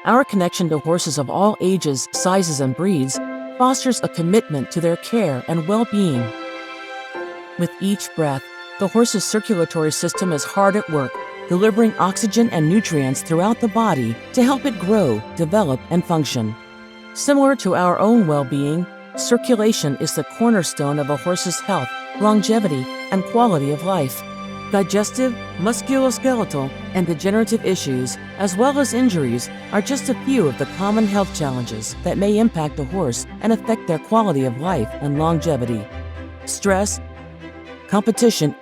Our connection to horses of all ages, sizes, and breeds fosters a commitment to their care and well-being. With each breath, the horse's circulatory system is hard at work, delivering oxygen and nutrients throughout the body to help it grow, develop, and function. Similar to our own well-being, circulation is the cornerstone of a horse's health, longevity, and quality of life. Digestive, musculoskeletal, and degenerative issues, as well as injuries, are just a few of the common health challenges that may impact a horse and affect their quality of life and longevity. Stress, competition,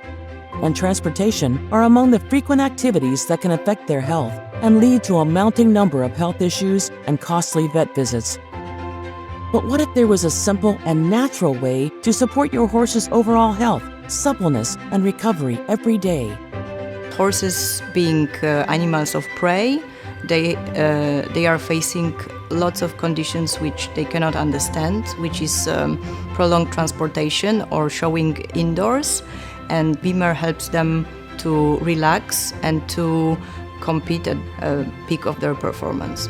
and transportation are among the frequent activities that can affect their health and lead to a mounting number of health issues and costly vet visits. But what if there was a simple and natural way to support your horse's overall health, suppleness, and recovery every day? Horses being animals of prey, they are facing lots of conditions which they cannot understand, which is prolonged transportation or showing indoors, and BEMER helps them to relax and to compete at a peak of their performance.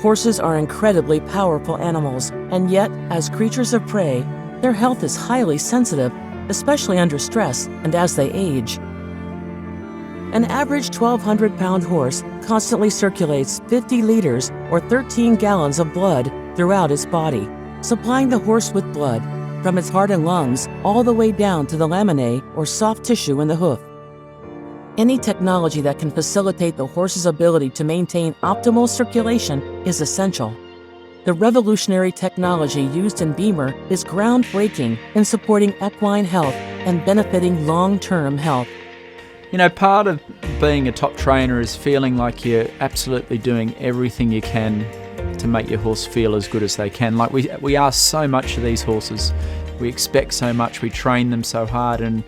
Horses are incredibly powerful animals, and yet, as creatures of prey, their health is highly sensitive, especially under stress and as they age. An average 1,200-pound horse constantly circulates 50 liters or 13 gallons of blood throughout its body, supplying the horse with blood from its heart and lungs all the way down to the laminae or soft tissue in the hoof. Any technology that can facilitate the horse's ability to maintain optimal circulation is essential. The revolutionary technology used in BEMER is groundbreaking in supporting equine health and benefiting long-term health. You know, part of being a top trainer is feeling like you're absolutely doing everything you can to make your horse feel as good as they can. Like we ask so much of these horses. We expect so much, we train them so hard, and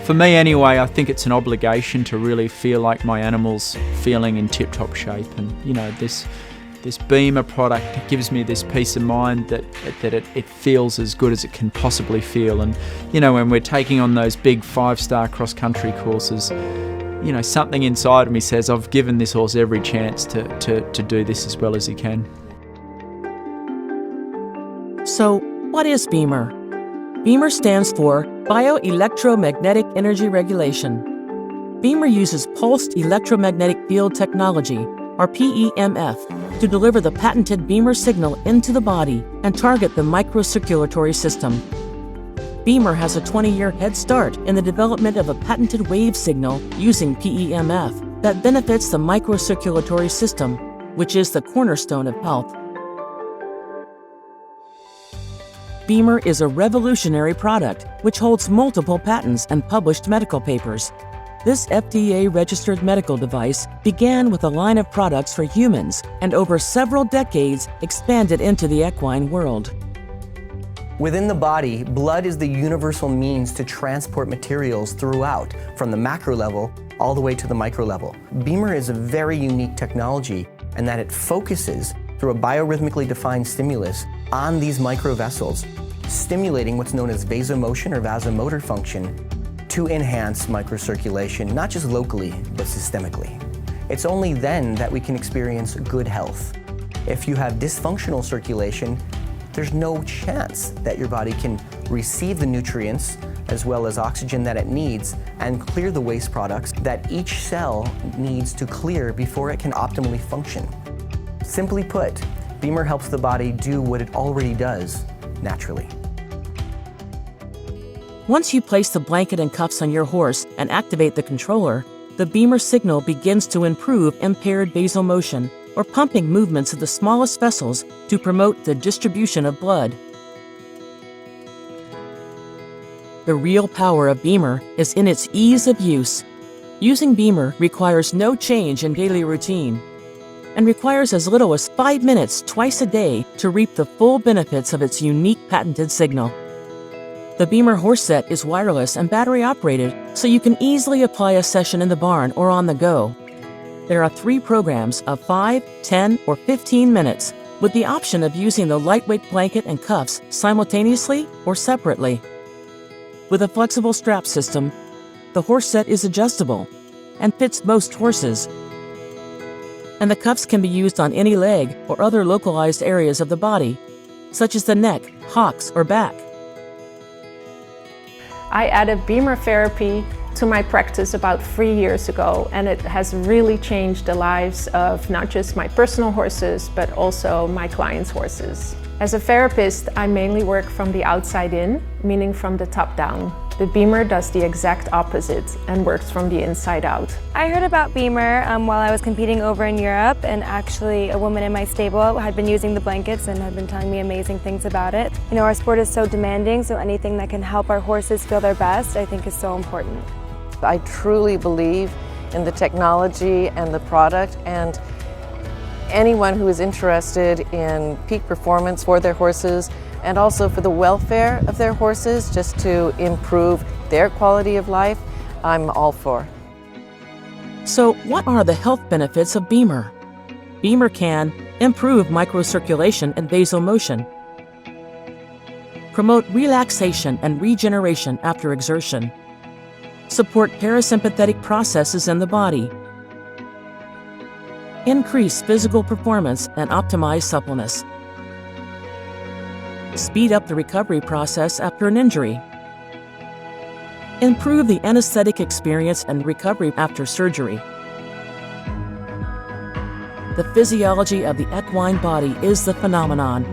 for me anyway, I think it's an obligation to really feel like my animal's feeling in tip-top shape. And you know, this BEMER product gives me this peace of mind that it feels as good as it can possibly feel. And you know, when we're taking on those big 5-star cross-country courses, you know, something inside of me says I've given this horse every chance to do this as well as he can. So, what is BEMER? BEMER stands for Bioelectromagnetic Energy Regulation. BEMER uses pulsed electromagnetic field technology, or PEMF, to deliver the patented BEMER signal into the body and target the microcirculatory system. BEMER has a 20-year head start in the development of a patented wave signal using PEMF that benefits the microcirculatory system, which is the cornerstone of health. BEMER is a revolutionary product which holds multiple patents and published medical papers. This FDA-registered medical device began with a line of products for humans and over several decades expanded into the equine world. Within the body, blood is the universal means to transport materials throughout, from the macro level all the way to the micro level. BEMER is a very unique technology in that it focuses through a biorhythmically defined stimulus on these microvessels, stimulating what's known as vasomotion or vasomotor function to enhance microcirculation, not just locally, but systemically. It's only then that we can experience good health. If you have dysfunctional circulation, there's no chance that your body can receive the nutrients as well as oxygen that it needs and clear the waste products that each cell needs to clear before it can optimally function. Simply put, BEMER helps the body do what it already does naturally. Once you place the blanket and cuffs on your horse and activate the controller, the BEMER signal begins to improve impaired vasomotion, or pumping movements of the smallest vessels to promote the distribution of blood. The real power of BEMER is in its ease of use. Using BEMER requires no change in daily routine and requires as little as 5 minutes twice a day to reap the full benefits of its unique patented signal. The BEMER Horse-Set is wireless and battery-operated, so you can easily apply a session in the barn or on the go. There are 3 programs of 5, 10, or 15 minutes, with the option of using the lightweight blanket and cuffs simultaneously or separately. With a flexible strap system, the Horse-Set is adjustable. and fits most horses. And the cuffs can be used on any leg or other localized areas of the body, such as the neck, hocks, or back. I added BEMER therapy to my practice about 3 years ago, and it has really changed the lives of not just my personal horses, but also my clients' horses. As a therapist, I mainly work from the outside in, meaning from the top down. The BEMER does the exact opposite and works from the inside out. I heard about BEMER while I was competing over in Europe, and actually a woman in my stable had been using the blankets and had been telling me amazing things about it. You know, our sport is so demanding, so anything that can help our horses feel their best, I think is so important. I truly believe in the technology and the product, and anyone who is interested in peak performance for their horses and also for the welfare of their horses, just to improve their quality of life, I'm all for. So, what are the health benefits of BEMER? BEMER can improve microcirculation and basal motion, promote relaxation and regeneration after exertion, support parasympathetic processes in the body, increase physical performance and optimize suppleness, speed up the recovery process after an injury, improve the anesthetic experience and recovery after surgery. The physiology of the equine body is the phenomenon.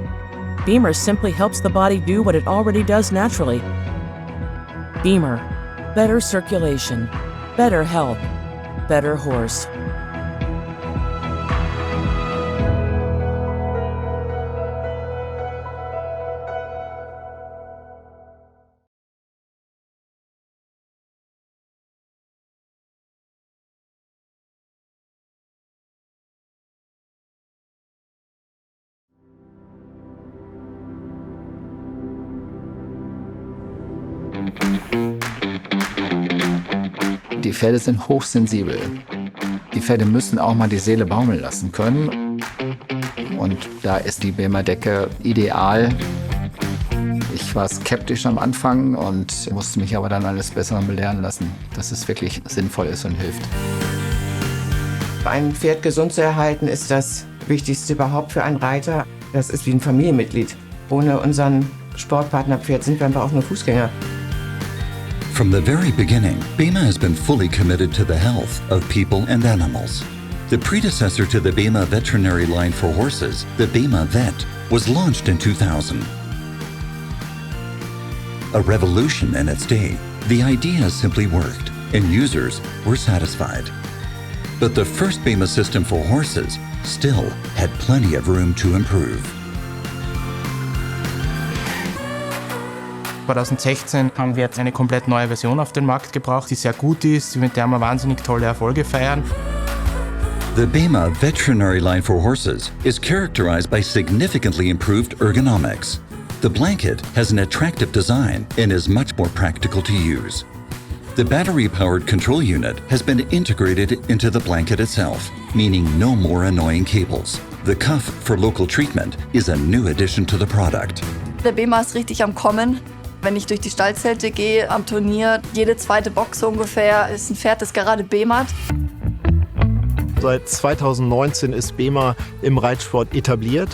BEMER simply helps the body do what it already does naturally. BEMER, better circulation, better health, better horse. Die Pferde sind hochsensibel. Die Pferde müssen auch mal die Seele baumeln lassen können. Und da ist die BEMER-Decke ideal. Ich war skeptisch am Anfang und musste mich aber dann alles Bessere belehren lassen, dass es wirklich sinnvoll ist und hilft. Ein Pferd gesund zu erhalten, ist das Wichtigste überhaupt für einen Reiter. Das ist wie ein Familienmitglied. Ohne unseren Sportpartnerpferd sind wir einfach auch nur Fußgänger. From the very beginning, BEMER has been fully committed to the health of people and animals. The predecessor to the BEMER veterinary line for horses, the BEMER Vet, was launched in 2000. A revolution in its day, the idea simply worked, and users were satisfied. But the first BEMER system for horses still had plenty of room to improve. 2016 haben wir jetzt eine komplett neue Version auf den Markt gebracht, die sehr gut ist, mit der wir wahnsinnig tolle Erfolge feiern. The BEMER veterinary line for horses is characterized by significantly improved ergonomics. The blanket has an attractive design and is much more practical to use. The battery-powered control unit has been integrated into the blanket itself, meaning no more annoying cables. The cuff for local treatment is a new addition to the product. Der BEMER ist richtig am Kommen. Wenn ich durch die Stallzelte gehe am Turnier, jede zweite Box so ungefähr ist ein Pferd, das gerade BEMERt. Seit 2019 ist BEMER im Reitsport etabliert,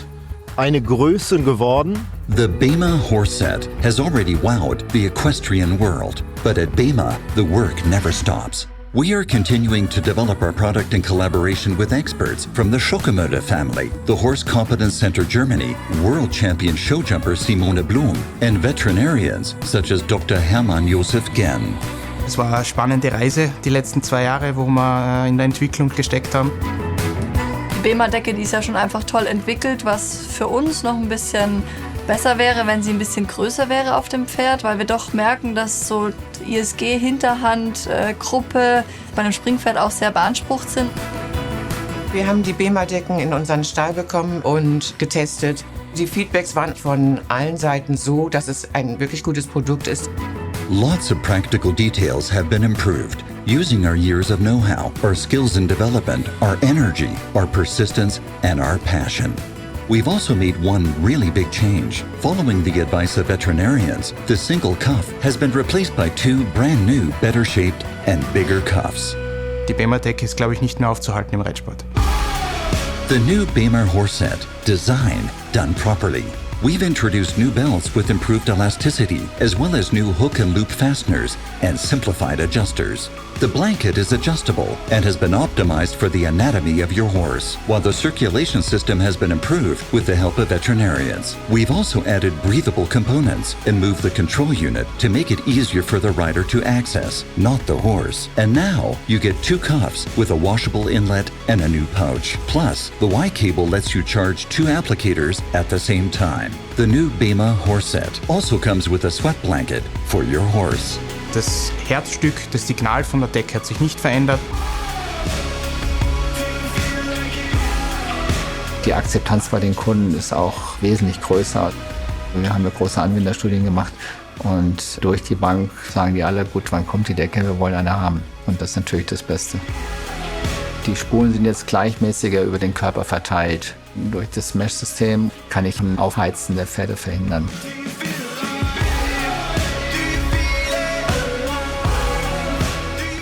eine Größe geworden. The BEMER Horse-Set has already wowed the equestrian world, but at BEMER, the work never stops. We are continuing to develop our product in collaboration with experts from the Schockemöde family, the Horse Competence Center Germany, world champion showjumper Simone Blum, and veterinarians such as Dr. Hermann Josef Genn. Es war eine spannende Reise, die letzten 2 Jahre, wo wir in der Entwicklung gesteckt haben. Die BEMER-Decke, die ist ja schon einfach toll entwickelt, was für uns noch ein bisschen besser wäre, wenn sie ein bisschen größer wäre auf dem Pferd, weil wir doch merken, dass so ISG, Hinterhand, Gruppe bei einem Springpferd auch sehr beansprucht sind. Wir haben die BEMER-Decken in unseren Stall bekommen und getestet. Die Feedbacks waren von allen Seiten so, dass es ein wirklich gutes Produkt ist. Lots of practical details have been improved, using our years of know-how, our skills in development, our energy, our persistence, and our passion. We've also made one really big change. Following the advice of veterinarians, the single cuff has been replaced by 2 brand new, better shaped and bigger cuffs. Die BEMER-Decke ist, glaube ich, nicht mehr aufzuhalten im Reitsport. The new BEMER Horse-Set, design done properly. We've introduced new belts with improved elasticity, as well as new hook and loop fasteners and simplified adjusters. The blanket is adjustable and has been optimized for the anatomy of your horse, while the circulation system has been improved with the help of veterinarians. We've also added breathable components and moved the control unit to make it easier for the rider to access, not the horse. And now you get 2 cuffs with a washable inlet and a new pouch. Plus, the Y cable lets you charge 2 applicators at the same time. The new BEMER Horse-Set also comes with a sweat blanket for your horse. Das Herzstück, das Signal von der Decke hat sich nicht verändert. Die Akzeptanz bei den Kunden ist auch wesentlich größer. Wir haben ja große Anwenderstudien gemacht und durch die Bank sagen die alle, gut, wann kommt die Decke, wir wollen eine haben. Und das ist natürlich das Beste. Die Spulen sind jetzt gleichmäßiger über den Körper verteilt. Durch das Mesh-System kann ich ein Aufheizen der Pferde verhindern.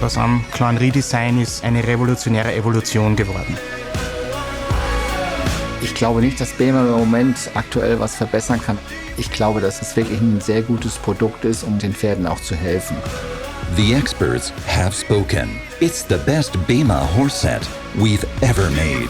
Was am kleinen Redesign ist eine revolutionäre Evolution geworden. Ich glaube nicht, dass BEMER im Moment aktuell was verbessern kann. Ich glaube, dass es wirklich ein sehr gutes Produkt ist, um den Pferden auch zu helfen. The experts have spoken. It's the best BEMER Horse-Set we've ever made.